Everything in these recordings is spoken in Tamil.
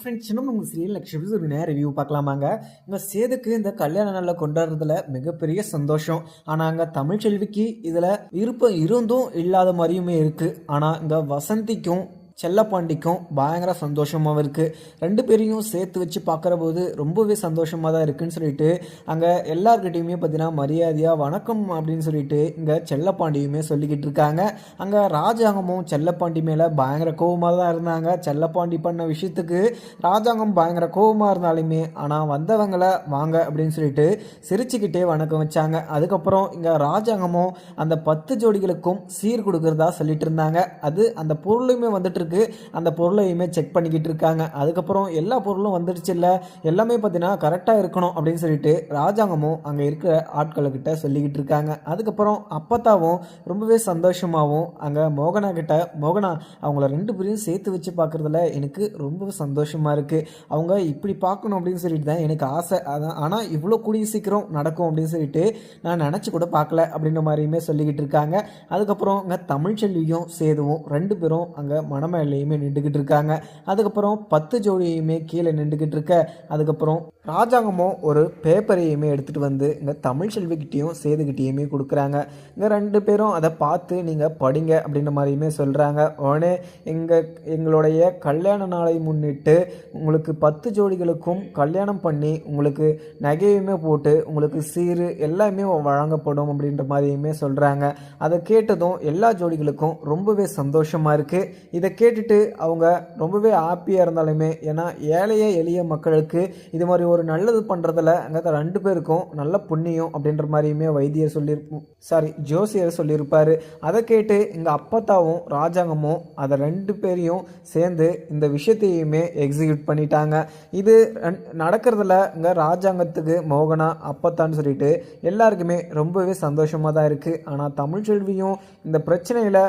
ஃப்ரெண்ட்ஸ் இன்னும் உங்கள் சீரியல் எபிசோட்ஸ் ஒரு நேரம் ரிவ்யூ பார்க்கலாமாங்க. இங்கே சேதுக்கு இந்த கல்யாண நாளில் கொண்டாடுறதுல மிகப்பெரிய சந்தோஷம். ஆனால் அங்கே தமிழ்ச்செல்விக்கு இதில் விருப்பம் இருந்தும் இல்லாத மாதிரியுமே இருக்குது. ஆனால் இங்கே வசந்திக்கும் செல்லப்பாண்டிக்கும் பயங்கர சந்தோஷமாகவும் இருக்குது. ரெண்டு பேரையும் சேர்த்து வச்சு பார்க்குற போது ரொம்பவே சந்தோஷமாக தான் இருக்குதுன்னு சொல்லிட்டு அங்கே எல்லார்கிட்டையுமே பார்த்தீங்கன்னா மரியாதையாக வணக்கம் அப்படின்னு சொல்லிட்டு இங்கே செல்லப்பாண்டியுமே சொல்லிக்கிட்டு இருக்காங்க. அங்கே ராஜாங்கமும் செல்லப்பாண்டி மேலே பயங்கர கோபமாக தான் இருந்தாங்க. செல்லப்பாண்டி பண்ண விஷயத்துக்கு ராஜாங்கம் பயங்கர கோபமாக இருந்தாலுமே ஆனால் வந்தவங்களை வாங்க அப்படின்னு சொல்லிட்டு சிரிச்சுக்கிட்டே வணக்கம் வச்சாங்க. அதுக்கப்புறம் இங்கே ராஜாங்கமும் அந்த 10 ஜோடிகளுக்கும் சீர் கொடுக்குறதா சொல்லிட்டு இருந்தாங்க. அது அந்த பொருளுமே வந்துட்டு அந்த பொருளையுமே செக் பண்ணிக்கிட்டு இருக்காங்க. அதுக்கப்புறம் எல்லா பொருளும் வந்துடுச்சு இல்லை, எல்லாமே பார்த்தீங்கன்னா கரெக்டாக இருக்கணும் அப்படின்னு சொல்லிட்டு ராஜாங்கமும் அங்கே இருக்கிற ஆட்களுக்கிட்ட சொல்லிக்கிட்டு இருக்காங்க. அதுக்கப்புறம் அப்பத்தாவும் ரொம்பவே சந்தோஷமாகவும் அங்கே மோகனா கிட்ட, மோகனா அவங்கள ரெண்டு பேரையும் சேர்த்து வச்சு பார்க்குறதுல எனக்கு ரொம்ப சந்தோஷமாக இருக்குது. அவங்க இப்படி பார்க்கணும் அப்படின்னு சொல்லிட்டு தான் எனக்கு ஆசை. அதான் ஆனால் இவ்வளோ கூடிய சீக்கிரம் நடக்கும் அப்படின்னு சொல்லிட்டு நான் நினச்சி கூட பார்க்கல அப்படின்ற மாதிரியுமே சொல்லிக்கிட்டு இருக்காங்க. அதுக்கப்புறம் அங்கே தமிழ்ச்செல்வியும் சேதுவும் ரெண்டு பேரும் அங்கே மணமேலையுமே நின்றுக்கிட்டு இருக்காங்க. அதுக்கப்புறம் 10 ஜோடியுமே கீழே நின்றுக்கிட்டு இருக்க. அதுக்கப்புறம் ராஜாங்கமும் ஒரு பேப்பரையுமே எடுத்துகிட்டு வந்து இங்கே தமிழ்ச்செல்விக்கிட்டேயும் சேதுக்கிட்டேயுமே கொடுக்குறாங்க. இங்கே ரெண்டு பேரும் அதை பார்த்து நீங்கள் படிங்க அப்படின்ற மாதிரியுமே சொல்கிறாங்க. உடனே எங்களுடைய கல்யாண நாளை முன்னிட்டு உங்களுக்கு 10 ஜோடிகளுக்கும் கல்யாணம் பண்ணி உங்களுக்கு நகையுமே போட்டு உங்களுக்கு சீரு எல்லாமே வழங்கப்படும் அப்படின்ற மாதிரியுமே சொல்கிறாங்க. அதை கேட்டதும் எல்லா ஜோடிகளுக்கும் ரொம்பவே சந்தோஷமாக இருக்குது. இதை கேட்டுட்டு அவங்க ரொம்பவே ஹாப்பியாக இருந்தாலுமே, ஏன்னா ஏழைய எளிய மக்களுக்கு இது மாதிரி ஒரு நல்லது பண்ணுறதுல அங்கே ரெண்டு பேருக்கும் நல்ல புண்ணியம் அப்படின்ற மாதிரியுமே ஜோசியர் சொல்லியிருப்பார். அதை கேட்டு எங்கள் அப்பத்தாவும் ராஜாங்கமும் அதை ரெண்டு பேரையும் சேர்ந்து இந்த விஷயத்தையுமே எக்ஸிக்யூட் பண்ணிட்டாங்க. இது நடக்கிறதுல இங்கே ராஜாங்கத்துக்கு மோகனா அப்பத்தான்னு சொல்லிட்டு எல்லாருக்குமே ரொம்பவே சந்தோஷமாக தான் இருக்குது. ஆனால் தமிழ்ச்செல்வியும் இந்த பிரச்சனையில்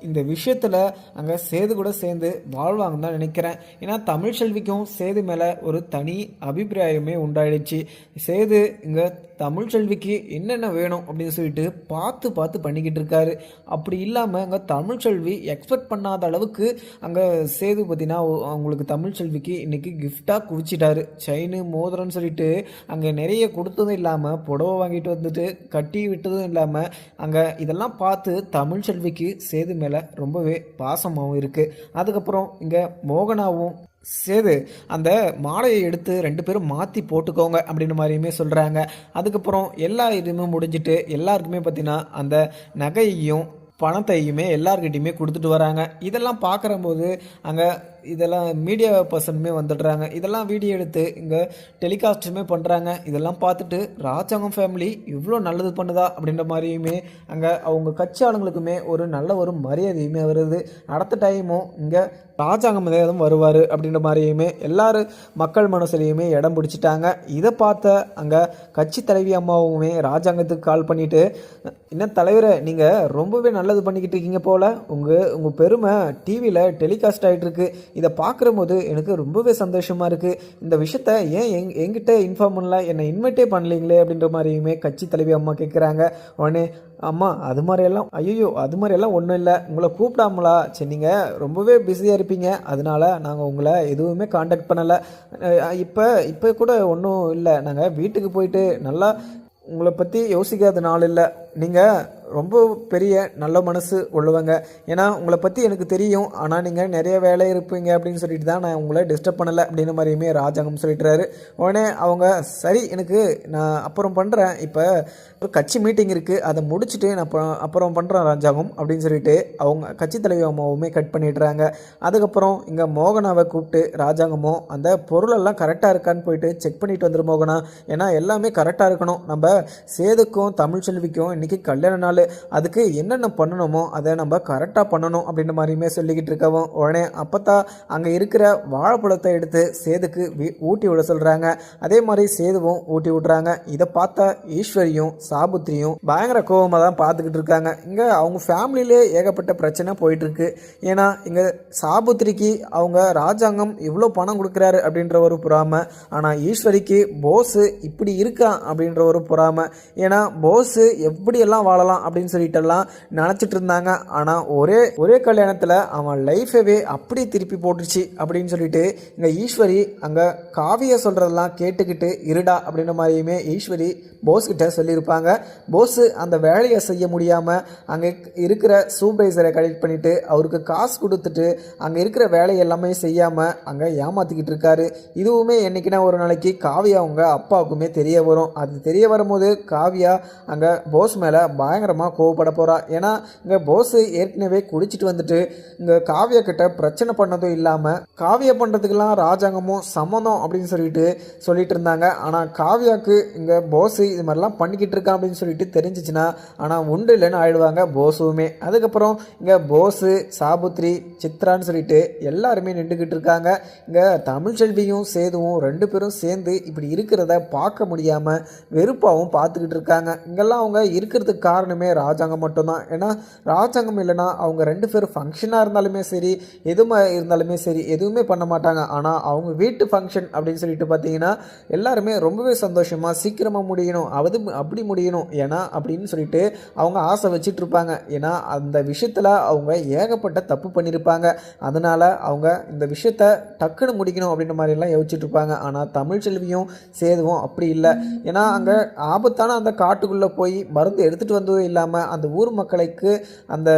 இந்த விஷயத்தில் அங்கே சேது கூட சேர்ந்து வாழ்வாங்கன்னு தான் நினைக்கிறேன். ஏன்னா தமிழ்ச்செல்விக்கும் சேது மேலே ஒரு தனி அபிப்பிராயமே உண்டாயிடுச்சு. சேது இங்கே தமிழ்ச்செல்விக்கு என்னென்ன வேணும் அப்படின்னு சொல்லிட்டு பார்த்து பண்ணிக்கிட்டு இருக்காரு. அப்படி இல்லாமல் அங்கே தமிழ்ச்செல்வி எக்ஸ்பெக்ட் பண்ணாத அளவுக்கு அங்கே சேது பார்த்தீங்கன்னா அவங்களுக்கு தமிழ்ச்செல்விக்கு இன்றைக்கி கிஃப்டாக குவிச்சிட்டாரு. செயின் மோதிரம்னு சொல்லிட்டு அங்கே நிறைய கொடுத்ததும் இல்லாமல் புடவை வாங்கிட்டு வந்துட்டு கட்டி விட்டதும் இல்லாமல் அங்கே இதெல்லாம் பார்த்து தமிழ்ச்செல்விக்கு சேது மேலே ரொம்பவே பாசமாகவும் இருக்குது. அதுக்கப்புறம் இங்கே மோகனாவும் சேது அந்த மாலையை எடுத்து ரெண்டு பேரும் மாற்றி போட்டுக்கோங்க அப்படின்ற மாதிரியுமே சொல்கிறாங்க. அதுக்கப்புறம் எல்லா இதுவுமே முடிஞ்சிட்டு எல்லாருக்குமே பார்த்தீங்கன்னா அந்த நகையையும் பணத்தையுமே எல்லார்கிட்டையுமே கொடுத்துட்டு வராங்க. இதெல்லாம் பார்க்குறம்போது அங்கே இதெல்லாம் மீடியா பர்சனுமே வந்துடுறாங்க. இதெல்லாம் வீடியோ எடுத்து இங்கே டெலிகாஸ்ட்டுமே பண்ணுறாங்க. இதெல்லாம் பார்த்துட்டு ராஜாங்கம் ஃபேமிலி இவ்வளோ நல்லது பண்ணுதா அப்படின்ற மாதிரியுமே அங்கே அவங்க கட்சி ஆளுங்களுக்குமே ஒரு நல்ல ஒரு மரியாதையுமே வருது. அடுத்த டைமும் இங்கே ராஜாங்கம் தான் வருவார் அப்படின்ற மாதிரியுமே எல்லாரும் மக்கள் மனசுலையுமே இடம் பிடிச்சிட்டாங்க. இதை பார்த்த அங்கே கட்சி தலைவி அம்மாவுமே ராஜாங்கத்துக்கு கால் பண்ணிவிட்டு, இன்னும் தலைவரை நீங்கள் ரொம்பவே நல்லது பண்ணிக்கிட்டு இருக்கீங்க போல், உங்கள் பெருமை டிவியில் டெலிகாஸ்ட் ஆகிட்டுருக்கு. இதை பார்க்குற போது எனக்கு ரொம்பவே சந்தோஷமாக இருக்குது. இந்த விஷயத்த ஏன் என்கிட்ட இன்ஃபார்ம் பண்ணல, என்னை இன்வைட்டே பண்ணலீங்களே அப்படின்ற மாதிரியுமே கட்சி தலைவி அம்மா கேட்குறாங்க. உடனே அம்மா அது மாதிரியெல்லாம் ஒன்றும் இல்லை, உங்களை கூப்பிடாமலா, சரி நீங்கள் ரொம்பவே பிஸியாக இருப்பீங்க, அதனால் நாங்கள் உங்களை எதுவுமே காண்டாக்ட் பண்ணலை. இப்போ கூட ஒன்றும் இல்லை, நாங்கள் வீட்டுக்கு போயிட்டு நல்லா உங்களை பற்றி யோசிக்காத நாள் இல்லை. நீங்கள் ரொம்ப பெரிய நல்ல மனசு உள்ளவங்க, ஏன்னா உங்களை பற்றி எனக்கு தெரியும், ஆனால் நீங்கள் நிறைய வேலை இருப்பீங்க அப்படின்னு சொல்லிட்டு தான் நான் உங்களை டிஸ்டர்ப் பண்ணலை அப்படின்ற மாதிரியுமே ராஜாங்கம் சொல்லிட்டுறாரு. உடனே அவங்க சரி எனக்கு நான் அப்புறம் பண்ணுறேன், இப்போ ஒரு கட்சி மீட்டிங் இருக்குது, அதை முடிச்சுட்டு நான் அப்புறம் பண்ணுறேன் ராஜாங்கம் அப்படின்னு சொல்லிட்டு அவங்க கட்சி தலைவி அம்மாவுமே கட் பண்ணிடுறாங்க. அதுக்கப்புறம் இங்கே மோகனாவை கூப்பிட்டு ராஜாங்கமும் அந்த பொருளெல்லாம் கரெக்டாக இருக்கான்னு போயிட்டு செக் பண்ணிட்டு வந்துடும் மோகனா, ஏன்னா எல்லாமே கரெக்டாக இருக்கணும். நம்ம சேதுக்கும் தமிழ்ச்செல்விக்கும் இன்றைக்கி கல்யாண நாள், அதுக்கு என்னென்ன பண்ணணுமோ அதை நம்ம கரெக்டாக பண்ணணும் அப்படின்ற மாதிரியுமே சொல்லிக்கிட்டு இருக்கவும், உடனே அப்பத்தா அங்கே இருக்கிற வாழைப்பழத்தை எடுத்து சேதுக்கு ஊட்டி விட சொல்கிறாங்க. அதே மாதிரி சேதுவும் ஊட்டி விட்றாங்க. இதை பார்த்தா ஈஸ்வரியும் சாபுத்திரியும் பயங்கர கோபமாக தான் பார்த்துக்கிட்டு இருக்காங்க. இங்கே அவங்க ஃபேமிலியிலே ஏகப்பட்ட பிரச்சனை போயிட்டுருக்கு. ஏன்னா இங்கே சாபுத்திரிக்கு அவங்க ராஜாங்கம் இவ்வளோ பணம் கொடுக்குறாரு அப்படின்ற ஒரு பொறாமை, ஆனால் ஈஸ்வரிக்கு போஸு இப்படி இருக்கான் அப்படின்ற ஒரு பொறாமை. ஏன்னா போஸு எப்படி எப்படியெல்லாம் வாழலாம் அப்படின்னு சொல்லிட்டுலாம் நினச்சிட்டு இருந்தாங்க. ஆனால் ஒரே ஒரே கல்யாணத்தில் அவன் லைஃபவே அப்படியே திருப்பி போட்டுச்சு அப்படின்னு சொல்லிட்டு இங்கே ஈஸ்வரி அங்கே காவியா சொல்கிறதெல்லாம் கேட்டுக்கிட்டு இருடா அப்படின்ற மாதிரியுமே ஈஸ்வரி போஸ்கிட்ட சொல்லியிருப்பாங்க. போஸு அந்த வேலையை செய்ய முடியாமல் அங்கே இருக்கிற சூப்பர்வைசரை கலெக்ட் பண்ணிவிட்டு அவருக்கு காசு கொடுத்துட்டு அங்கே இருக்கிற வேலையை எல்லாமே செய்யாமல் அங்கே ஏமாற்றிக்கிட்டு இருக்காரு. இதுவுமே என்றைக்குன்னா ஒரு நாளைக்கு காவியா அவங்க அப்பாவுக்குமே தெரிய வரும். அது தெரிய வரும்போது காவியா அங்கே போஸ் மேலே பயங்கரமாக கோவப்பட போகிறா. ஏன்னா இங்கே போஸு ஏற்கனவே குடிச்சிட்டு வந்துட்டு இங்கே காவியா கிட்ட பிரச்சனை பண்ணதும் இல்லாமல் காவியா பண்ணுறதுக்கெல்லாம் ராஜாங்கமும் சம்மந்தம் அப்படின்னு சொல்லிட்டு இருந்தாங்க. ஆனால் காவியாவுக்கு இங்கே போஸு இது மாதிரிலாம் பண்ணிக்கிட்டு இருக்கான் அப்படின்னு சொல்லிட்டு தெரிஞ்சிச்சுன்னா ஆனால் உண்டு இல்லைன்னு ஆயிடுவாங்க போஸுமே. அதுக்கப்புறம் இங்கே போஸு சாபுத்ரி சித்ரான்னு சொல்லிட்டு எல்லாருமே நின்றுக்கிட்டு இருக்காங்க. இங்கே தமிழ்ச்செல்வியும் சேதுவும் ரெண்டு பேரும் சேர்ந்து இப்படி இருக்கிறத பார்க்க முடியாமல் வெறுப்பாகவும் பார்த்துக்கிட்டு இருக்காங்க. இங்கெல்லாம் அவங்க இருக்கிறதுக்கு காரணமே ராஜாங்கம் மட்டும்தான். ஏன்னா ராஜாங்கம் இல்லைன்னா அவங்க ரெண்டு பேரும் ஃபங்க்ஷனாக இருந்தாலுமே சரி எதுவுமே இருந்தாலுமே சரி எதுவுமே பண்ண மாட்டாங்க. ஆனால் அவங்க வீட்டு ஃபங்க்ஷன் அப்படின்னு சொல்லிட்டு பார்த்தீங்கன்னா எல்லாருமே ரொம்பவே சந்தோஷமாக சீக்கிரமாக முடியணும் அப்படி முடியணும் ஏன்னா அப்படின்னு சொல்லிட்டு அவங்க ஆசை வச்சுட்டு இருப்பாங்க. ஏன்னா அந்த விஷயத்தில் அவங்க ஏகப்பட்ட தப்பு பண்ணியிருப்பாங்க. அதனால் அவங்க இந்த விஷயத்த டக்குன்னு முடிக்கணும் அப்படின்ற மாதிரிலாம் யோசிச்சுட்டு இருப்பாங்க. ஆனால் தமிழ்ச்செல்வியும் சேதுவும் அப்படி இல்லை. ஏன்னா அங்கே ஆபத்தான அந்த காட்டுக்குள்ளே போய் மருந்து எடுத்துகிட்டு வந்ததும் இல்லாமல் அந்த ஊர் மக்களுக்கு அந்த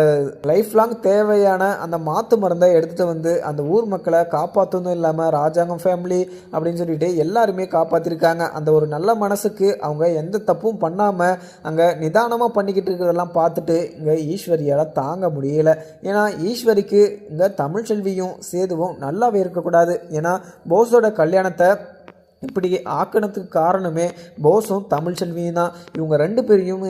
லைஃப் லாங் தேவையான அந்த மாற்று மருந்தை எடுத்துகிட்டு வந்து அந்த ஊர் மக்களை காப்பாற்றதும் இல்லாமல் ராஜாங்கம் ஃபேமிலி அப்படின்னு சொல்லிட்டு எல்லாருமே காப்பாற்றிருக்காங்க. அந்த ஒரு நல்ல மனசுக்கு அவங்க எந்த தப்பும் பண்ணாமல் அங்கே நிதானமாக பண்ணிக்கிட்டு இருக்கிறதெல்லாம் பார்த்துட்டு இங்கே ஈஸ்வரியால் தாங்க முடியலை. ஏன்னா ஈஸ்வரிக்கு இங்கே தமிழ்ச்செல்வியும் சேதுவும் நல்லாவே இருக்கக்கூடாது. ஏன்னா போஸோட கல்யாணத்தை இப்படி ஆக்கினத்துக்கு காரணமே போஸும் தமிழ்ச்செல்வியும் தான். இவங்க ரெண்டு பேரையும்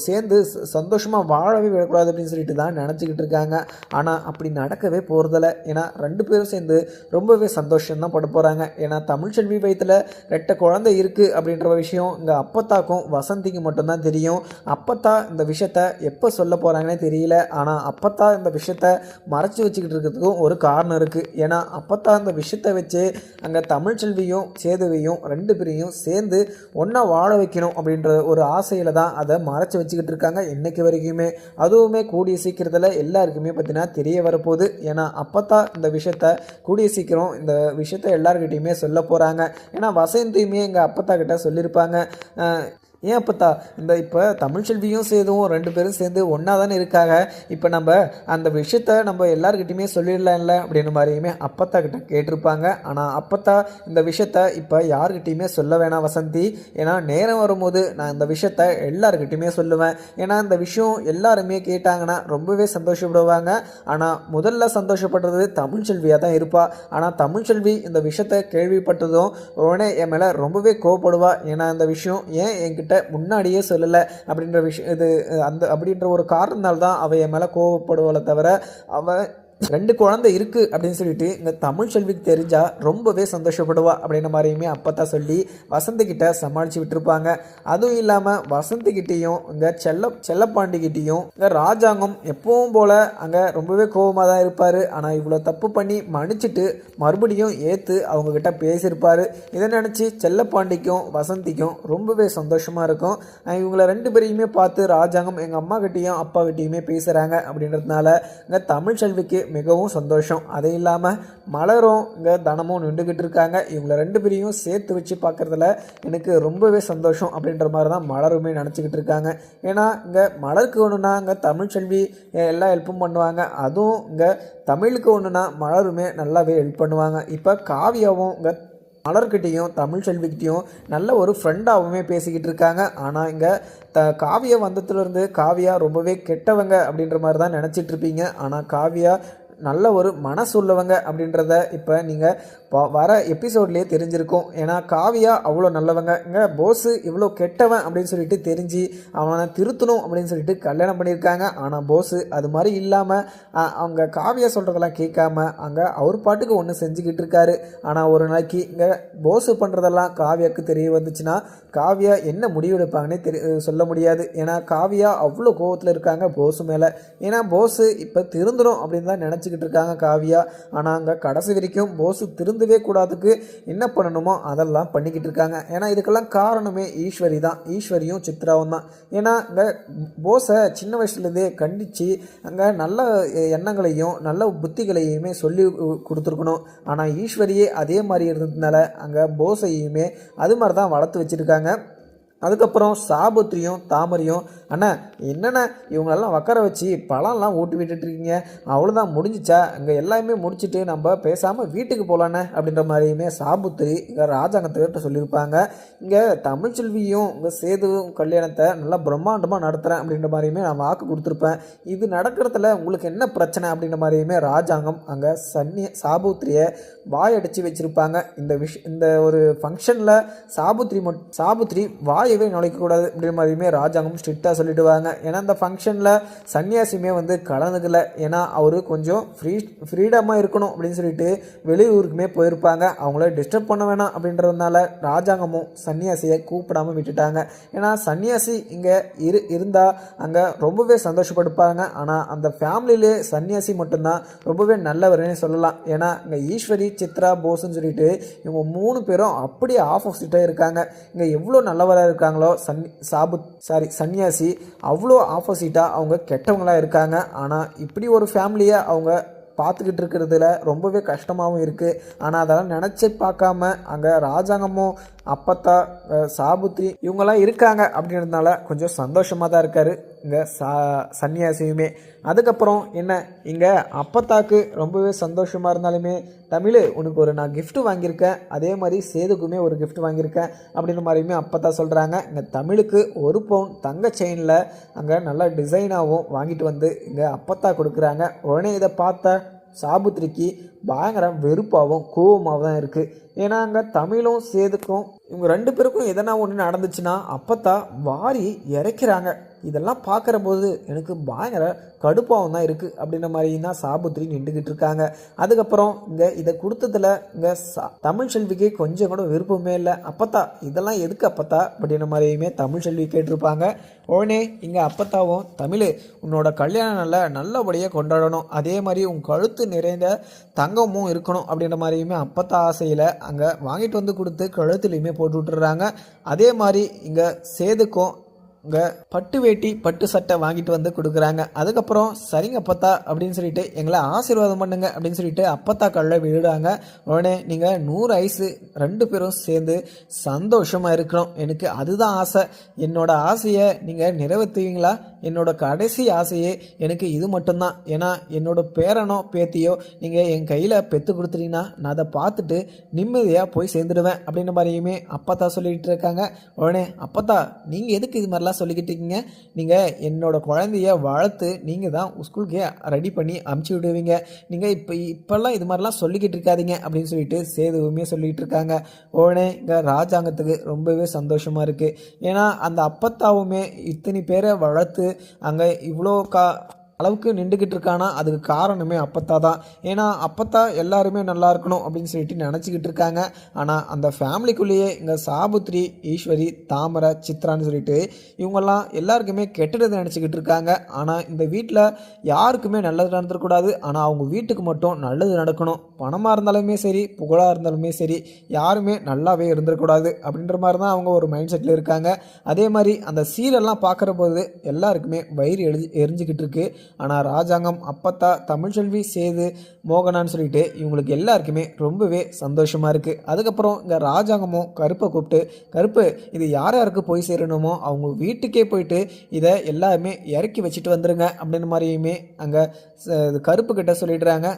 சேர்ந்து சந்தோஷமாக வாழவே விடக்கூடாது அப்படின்னு சொல்லிட்டு தான் நினச்சிக்கிட்டு இருக்காங்க. ஆனால் அப்படி நடக்கவே போகிறதில்ல. ஏன்னா ரெண்டு பேரும் சேர்ந்து ரொம்பவே சந்தோஷம்தான் பட போகிறாங்க. ஏன்னா தமிழ்ச்செல்வி வயிற்றில் ரெட்டை குழந்தை இருக்குது அப்படின்ற விஷயம் இங்கே அப்பத்தாக்கும் வசந்திக்கு மட்டும்தான் தெரியும். அப்பத்தா இந்த விஷயத்த எப்போ சொல்ல போகிறாங்கன்னே தெரியல. ஆனால் அப்பத்தா இந்த விஷயத்த மறைச்சி வச்சுக்கிட்டு இருக்கிறதுக்கும் ஒரு காரணம் இருக்குது. ஏன்னா அப்பத்தா இந்த விஷயத்தை வச்சு அங்கே தமிழ்ச்செல்வியும் சேதுவையும் ரெண்டு பேரையும் சேர்ந்து ஒன்றா வாழ வைக்கணும் அப்படின்ற ஒரு ஆசையில் தான் அதை மறைச்சி வச்சுக்கிட்டு இருக்காங்க இன்னைக்கு வரைக்குமே. அதுவுமே கூடிய சீக்கிரத்தில் எல்லாருக்குமே பார்த்தீங்கன்னா தெரிய வரப்போகுது. ஏன்னா அப்பத்தான் இந்த விஷயத்த கூடிய சீக்கிரம் இந்த விஷயத்த எல்லாருக்கிட்டையுமே சொல்ல போகிறாங்க. ஏன்னா வசந்தியுமே எங்கள் அப்பத்தா கிட்ட சொல்லியிருப்பாங்க. ஏன் அப்பத்தா இந்த இப்போ தமிழ்ச்செல்வியும் சேதுவும் ரெண்டு பேரும் சேர்ந்து ஒன்றா தானே இருக்காங்க, இப்போ நம்ம அந்த விஷயத்த நம்ம எல்லாருக்கிட்டையுமே சொல்லிடலாம்ல அப்படின்னு மாதிரியுமே அப்பத்தா கிட்ட கேட்டிருப்பாங்க. ஆனால் அப்பத்தா இந்த விஷயத்த இப்போ யாருக்கிட்டையுமே சொல்ல வேணாம் வசந்தி, ஏன்னா நேரம் வரும்போது நான் இந்த விஷயத்த எல்லாருக்கிட்டையுமே சொல்லுவேன். ஏன்னா இந்த விஷயம் எல்லாருமே கேட்டாங்கன்னா ரொம்பவே சந்தோஷப்படுவாங்க. ஆனால் முதல்ல சந்தோஷப்படுறது தமிழ்ச்செல்வியாக தான் இருப்பா. ஆனால் தமிழ்ச்செல்வி இந்த விஷயத்த கேள்விப்பட்டதும் உடனே என் மேலே ரொம்பவே கோவப்படுவா. ஏன்னா இந்த விஷயம் ஏன் என்கிட்ட முன்னாடியே சொல்லலை அப்படின்ற விஷயம் இது அப்படின்ற ஒரு காரணத்தால்தான் அவ என் மேலே கோவப்படுவதை தவிர அவ ரெண்டு குழந்தை இருக்குது அப்படின்னு சொல்லிட்டு இங்கே தமிழ்ச்செல்விக்கு தெரிஞ்சா ரொம்பவே சந்தோஷப்படுவா அப்படின்ற மாதிரியுமே அப்பத்தான் சொல்லி வசந்திக்கிட்ட சமாளித்து விட்டுருப்பாங்க. அதுவும் இல்லாமல் வசந்திக்கிட்டேயும் இங்கே செல்லப்பாண்டிக்கிட்டேயும் இங்கே ராஜாங்கம் எப்பவும் போல் அங்கே ரொம்பவே கோபமாக தான் இருப்பார். ஆனால் இவ்வளோ தப்பு பண்ணி மன்னிச்சுட்டு மறுபடியும் ஏற்று அவங்கக்கிட்ட பேசியிருப்பார். இதை நினச்சி செல்லப்பாண்டிக்கும் வசந்திக்கும் ரொம்பவே சந்தோஷமாக இருக்கும். இவங்கள ரெண்டு பேரையுமே பார்த்து ராஜாங்கம் எங்கள் அம்மா கிட்டேயும் அப்பா கிட்டேயுமே பேசுகிறாங்க அப்படின்றதுனால இங்கே தமிழ்ச்செல்விக்கு மிகவும் சந்தோஷம். அது இல்லாமல் மலரும் இங்கே தனமும் நின்றுக்கிட்டு இருக்காங்க. இவங்களை ரெண்டு பேரையும் சேர்த்து வச்சு பார்க்குறதுல எனக்கு ரொம்பவே சந்தோஷம் அப்படின்ற மாதிரி தான் மலருமே நினச்சிக்கிட்டு இருக்காங்க. ஏன்னா இங்கே மலருக்கு ஒன்றுனா இங்கே தமிழ்ச்செல்வி எல்லா ஹெல்ப்பும் பண்ணுவாங்க. அதுவும் இங்கே தமிழுக்கு ஒன்றுனா மலருமே நல்லாவே ஹெல்ப் பண்ணுவாங்க. இப்போ காவியாவும் இங்கே மலர்கிட்டையும் தமிழ்ச்செல்விக்கிட்டையும் நல்ல ஒரு ஃப்ரெண்டாகவுமே பேசிக்கிட்டு இருக்காங்க. ஆனால் இங்கே காவியா வந்ததுலேருந்து காவியா ரொம்பவே கெட்டவங்க அப்படின்ற மாதிரி தான் நினச்சிட்டு இருப்பீங்க. ஆனால் காவியா நல்ல ஒரு மனசு உள்ளவங்க அப்படின்றத இப்போ நீங்கள் வர எபிசோட்லேயே தெரிஞ்சிருக்கும். ஏன்னா காவியா அவ்வளோ நல்லவங்க, இங்கே போஸு இவ்வளோ கெட்டவன் அப்படின்னு சொல்லிட்டு தெரிஞ்சு அவனை திருத்தணும் அப்படின்னு சொல்லிட்டு கல்யாணம் பண்ணியிருக்காங்க. ஆனால் போஸு அது மாதிரி இல்லாமல் அவங்க காவியா சொல்கிறதெல்லாம் கேட்காம அங்கே அவர் பாட்டுக்கு ஒன்று செஞ்சுக்கிட்டு இருக்காரு. ஆனால் ஒரு நாளைக்கு இங்கே போஸு பண்ணுறதெல்லாம் காவியாவுக்கு தெரிய வந்துச்சுன்னா காவியா என்ன முடிவெடுப்பாங்கன்னே சொல்ல முடியாது. ஏன்னா காவியா அவ்வளோ கோவத்தில் இருக்காங்க போஸு மேலே. ஏன்னா போஸு இப்போ திருந்துடும் அப்படின்னு தான் நினச்சி நினச்சிக்கிட்டு இருக்காங்க காவியா. ஆனால் அங்கே கடைசி வரைக்கும் போஸ் திருந்தவே கூடாதுக்கு என்ன பண்ணணுமோ அதெல்லாம் பண்ணிக்கிட்டு இருக்காங்க. ஏன்னா இதுக்கெல்லாம் காரணமே ஈஸ்வரி தான், ஈஸ்வரியும் சித்ராவும் தான். ஏன்னா இங்கே போஸை சின்ன வயசுலேருந்தே கண்டித்து அங்கே நல்ல எண்ணங்களையும் நல்ல புத்திகளையுமே சொல்லி கொடுத்துருக்கணும். ஆனால் ஈஸ்வரியே அதே மாதிரி இருந்ததுனால அங்கே போஸையுமே அது மாதிரி தான் வளர்த்து வச்சுருக்காங்க. அதுக்கப்புறம் சாபுத்திரியும் தாமரையும், அண்ணா என்னென்ன இவங்களெல்லாம் உட்கார வச்சு பழம்லாம் ஊட்டி விட்டுட்ருக்கீங்க, அவ்வளோதான் முடிஞ்சிச்சா, இங்கே எல்லாமே முடிச்சுட்டு நம்ம பேசாமல் வீட்டுக்கு போகலான்னு அப்படின்ற மாதிரியுமே சாபுத்திரி இங்கே ராஜாங்கத்துக்கிட்ட சொல்லியிருப்பாங்க. இங்கே தமிழ்ச்செல்வியும் இங்கே சேதுவும் கல்யாணத்தை நல்லா பிரம்மாண்டமாக நடத்துகிறேன் அப்படின்ற மாதிரியுமே நான் வாக்கு கொடுத்துருப்பேன். இது நடக்கிறதுல உங்களுக்கு என்ன பிரச்சனை அப்படின்ற மாதிரியுமே ராஜாங்கம் அங்கே சாபுத்திரியை வாயடிச்சு வச்சுருப்பாங்க. இந்த ஒரு ஃபங்க்ஷனில் சாபுத்திரி வாயவே நுழைக்கக்கூடாது அப்படின்ற மாதிரியுமே ராஜாங்கம் ஸ்ட்ரிக்டாக சொல்லிடுவாங்க. ஏன்னா அந்த ஃபங்க்ஷனில் சன்னியாசியுமே வந்து கலந்துக்கல. ஏன்னா அவர் கொஞ்சம் ஃப்ரீடமாக இருக்கணும் அப்படின்னு சொல்லிட்டு வெளியூருக்குமே போயிருப்பாங்க. அவங்கள டிஸ்டர்ப் பண்ண வேணாம் அப்படின்றதுனால ராஜாங்கமும் சன்னியாசியை கூப்பிடாமல் விட்டுட்டாங்க. ஏன்னா சன்னியாசி இங்கே இருந்தால் அங்கே ரொம்பவே சந்தோஷப்படுப்பாங்க. ஆனால் அந்த ஃபேமிலியிலே சன்னியாசி மட்டும்தான் ரொம்பவே நல்லவர்னே சொல்லலாம். ஏன்னா இங்கே ஈஸ்வரி, சித்ரா, போஸ்ன்னு சொல்லிட்டு இவங்க 3 பேரும் அப்படியே ஆப்போசிட்டாக இருக்காங்க. இங்கே எவ்வளோ நல்லவராக இருக்காங்களோ சன்னியாசி அவ்வளோ ஆப்போசிட்டாக அவங்க கெட்டவங்களாக இருக்காங்க. ஆனால் இப்படி ஒரு ஃபேமிலியை அவங்க பார்த்துக்கிட்டு இருக்கிறதுல ரொம்பவே கஷ்டமாகவும் இருக்குது. ஆனால் அதெல்லாம் நினச்சி பார்க்காம அங்கே ராஜாங்கமும் அப்பத்தா சாபுத்திரி இவங்கெல்லாம் இருக்காங்க அப்படின்றதுனால கொஞ்சம் சந்தோஷமாக தான் இருக்கார் இங்கே சன்னியாசியுமே. அதுக்கப்புறம் என்ன, இங்கே அப்பத்தாக்கு ரொம்பவே சந்தோஷமாக இருந்தாலுமே தமிழ் உனக்கு நான் கிஃப்ட் வாங்கியிருக்கேன், அதே மாதிரி சேதுக்குமே ஒரு கிஃப்ட் வாங்கியிருக்கேன் அப்படின்ற மாதிரியுமே அப்பத்தா சொல்கிறாங்க. இங்கே தமிழுக்கு 1 பவுன் தங்க செயினில் அங்கே நல்லா டிசைனாகவும் வாங்கிட்டு வந்து இங்கே அப்பத்தா கொடுக்குறாங்க. உடனே இதை பார்த்த சாபுத்திரிக்கு பயங்கர வெறுப்பாகவும் கோவமாகவும் தான் இருக்குது. ஏன்னா அங்கே தமிழும் சேதுக்கும் இவங்க 2 பேருக்கும் எதனா ஒன்று நடந்துச்சுன்னா அப்பத்தா வாரி இறைக்கிறாங்க. இதெல்லாம் பார்க்குற போது எனக்கு பயங்கர கடுப்பாகவும் தான் இருக்குது அப்படின்ற மாதிரி தான் சாபுத்திரி நின்றுக்கிட்டு இருக்காங்க. அதுக்கப்புறம் இங்கே இதை கொடுத்ததில் இங்கே தமிழ்ச்செல்விக்கு கொஞ்சம் கூட விருப்பமே இல்லை. அப்பத்தா இதெல்லாம் எதுக்கு அப்பத்தா அப்படின்ற மாதிரியுமே தமிழ்ச்செல்வி கேட்டிருப்பாங்க. உடனே இங்கே அப்பத்தாவும் தமிழ் உன்னோட கல்யாணம் நல்லபடியாக கொண்டாடணும், அதே மாதிரி உன் கழுத்து நிறைந்த தங்கமும் இருக்கணும் அப்படின்ற மாதிரியுமே அப்பத்தா ஆசையில் அங்கே வாங்கிட்டு வந்து கொடுத்து கழுத்துலையுமே போட்டு விட்டுறாங்க. அதே மாதிரி இங்கே சேதுக்கும் இங்கே பட்டு வேட்டி பட்டு சட்டை வாங்கிட்டு வந்து கொடுக்குறாங்க. அதுக்கப்புறம் சரிங்க அப்பத்தா அப்படின்னு சொல்லிட்டு எங்களை ஆசீர்வாதம் பண்ணுங்க அப்படின்னு சொல்லிட்டு அப்பத்தா கல்லில் விழுறாங்க. உடனே நீங்கள் 100 ஐஸு 2 பேரும் சேர்ந்து சந்தோஷமாக இருக்கணும், எனக்கு அதுதான் ஆசை, என்னோட ஆசையை நீங்கள் நிறைவேற்றுவீங்களா? என்னோட கடைசி ஆசையே எனக்கு இது மட்டும்தான். ஏன்னா என்னோட பேரனோ பேத்தியோ நீங்கள் என் கையில் பெற்று கொடுத்துட்டீங்கன்னா நான் அதை பார்த்துட்டு நிம்மதியாக போய் சேர்ந்துடுவேன் அப்படின்ற மாதிரியுமே அப்பத்தா சொல்லிகிட்டு இருக்காங்க. உடனே அப்பத்தா நீங்கள் எதுக்கு இது மாதிரிலாம் சொல்லிக்கிட்டு இருக்கீங்க, நீங்கள் என்னோட குழந்தைய வளர்த்து நீங்கள் தான் ஸ்கூலுக்கே ரெடி பண்ணி அமுச்சு விடுவீங்க, நீங்கள் இப்போல்லாம் இது மாதிரிலாம் சொல்லிக்கிட்டு இருக்காதீங்க அப்படின்னு சொல்லிட்டு சேதுவுமே சொல்லிகிட்டு இருக்காங்க. உடனே இங்கே ராஜாங்கத்துக்கு ரொம்பவே சந்தோஷமாக இருக்குது. ஏன்னா அந்த அப்பத்தாவுமே இத்தனை பேரை வளர்த்து அங்கே இவ்வளோ அளவுக்கு நின்றுக்கிட்டு இருக்கானா அதுக்கு காரணமே அப்பத்தா தான். ஏன்னா அப்பத்தா எல்லாருமே நல்லா இருக்கணும் அப்படின்னு சொல்லிட்டு நினச்சிக்கிட்டு இருக்காங்க. ஆனால் அந்த ஃபேமிலிக்குள்ளேயே இங்கே சாபுத்திரி, ஈஸ்வரி, தாமரை, சித்ரான்னு சொல்லிட்டு இவங்கெல்லாம் எல்லாருக்குமே கெட்டதை நினச்சிக்கிட்டு இருக்காங்க. ஆனால் இந்த வீட்டில் யாருக்குமே நல்லது நடந்துடக்கூடாது, ஆனால் அவங்க வீட்டுக்கு மட்டும் நல்லது நடக்கணும், பணமாக இருந்தாலுமே சரி புகழாக இருந்தாலுமே சரி யாருமே நல்லாவே இருந்துடக்கூடாது அப்படின்ற மாதிரி தான் அவங்க ஒரு மைண்ட் செட்டில் இருக்காங்க. அதே மாதிரி அந்த சீரெல்லாம் பார்க்குற போது எல்லாருக்குமே வயிறு எரிஞ்சிக்கிட்டு இருக்கு. ஆனால் ராஜாங்கம், அப்பத்தா, தமிழ்ச்செல்வி, சேது, மோகனான்னு சொல்லிட்டு இவங்களுக்கு எல்லாருக்குமே ரொம்பவே சந்தோஷமாக இருக்குது. அதுக்கப்புறம் இங்கே ராஜாங்கமும் கருப்பை கூப்பிட்டு, கருப்பு இது யார் யாருக்கு போய் சேரணுமோ அவங்க வீட்டுக்கே போயிட்டு இதை எல்லாருமே இறக்கி வச்சுட்டு வந்துடுங்க அப்படின்ற மாதிரியுமே அங்கே கருப்பு கிட்ட சொல்லிடுறாங்க.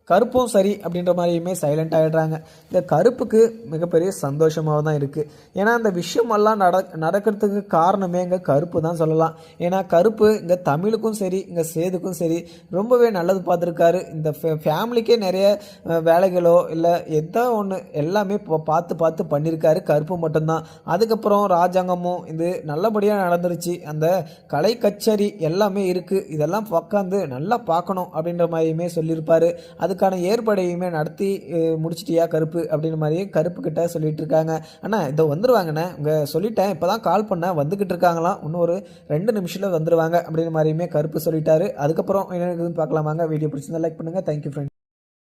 கருப்பும் சரி அப்படின்ற மாதிரியுமே சைலண்ட் ஆகிடுறாங்க. இந்த கருப்புக்கு மிகப்பெரிய சந்தோஷமாக தான் இருக்குது. ஏன்னா அந்த விஷயமெல்லாம் நடக்கிறதுக்கு காரணமே இங்கே கருப்பு தான் சொல்லலாம். ஏன்னா கருப்பு இங்கே தமிழுக்கும் சரி இங்கே சேதுக்கும் சரி ரொம்பவே நல்லது பார்த்துருக்காரு. இந்த ஃபேமிலிக்கே நிறைய வேலைகளோ இல்லை எதோ ஒன்று எல்லாமே பார்த்து பண்ணியிருக்காரு கருப்பு மட்டும்தான். அதுக்கப்புறம் ராஜாங்கமும் இது நல்லபடியாக நடந்துருச்சு, அந்த கலை கச்சேரி எல்லாமே இருக்குது, இதெல்லாம் உட்காந்து நல்லா பார்க்கணும் அப்படின்ற மாதிரியுமே சொல்லியிருப்பார். அது அதுக்கான ஏற்பாடையுமே நடத்தி முடிச்சிட்டியா கருப்பு அப்படின்னு மாதிரியே கருப்பு கிட்ட சொல்லிட்டு இருக்காங்க. அண்ணா இதோ வந்துருவாங்கண்ணே, இங்கே சொல்லிட்டேன், இப்போ தான் கால் பண்ணேன், வந்துக்கிட்டு இருக்காங்களாம், இன்னும் ஒரு 2 நிமிஷத்தில் வந்துருவாங்க அப்படின்னு மாதிரியுமே கருப்பு சொல்லிட்டாரு. அதுக்கப்புறம் என்ன இருக்குதுன்னு பார்க்கலாமாங்க. வீடியோ பிடிச்சிருந்தா லைக் பண்ணுங்கள். Thank you friend.